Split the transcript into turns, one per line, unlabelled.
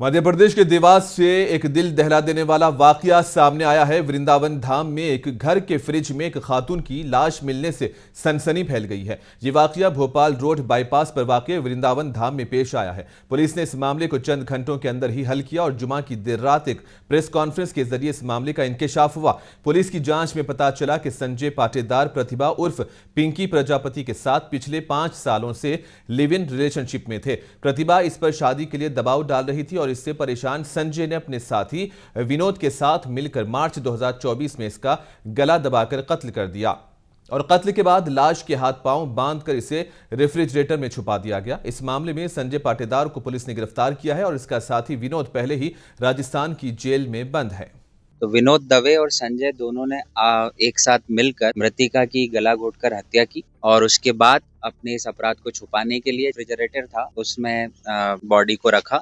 मध्य प्रदेश के देवास से एक दिल दहला देने वाला वाकया सामने आया है। वृंदावन धाम में एक घर के फ्रिज में एक खातून की लाश मिलने से सनसनी फैल गई है। ये वाकया भोपाल रोड बाईपास पर वाक़ वृंदावन धाम में पेश आया है। पुलिस ने इस मामले को चंद घंटों के अंदर ही हल किया और जुमा की देर रात एक प्रेस कॉन्फ्रेंस के जरिए इस मामले का इंकशाफ हुआ। पुलिस की जांच में पता चला कि संजय पाटेदार प्रतिभा उर्फ पिंकी प्रजापति के साथ पिछले 5 सालों से लिव इन रिलेशनशिप में थे। प्रतिभा इस पर शादी के लिए दबाव डाल रही थी और इससे परेशान संजय ने अपने साथी विनोद के साथ मिलकर मार्च 2024 में इसका गला दबाकर कत्ल कर दिया और कत्ल के बाद लाश के हाथ पांव बांधकर इसे रेफ्रिजरेटर में छुपा दिया गया। इस मामले में संजय पाटेदार को पुलिस ने गिरफ्तार किया है और इसका साथी विनोद पहले ही राजस्थान की जेल में बंद है।
तो विनोद दवे और संजय दोनों ने एक साथ मिलकर मृतिका की गला घोंटकर हत्या की और उसके बाद अपने इस अपराध को छुपाने के लिए रेफ्रिजरेटर था उसमें बॉडी को रखा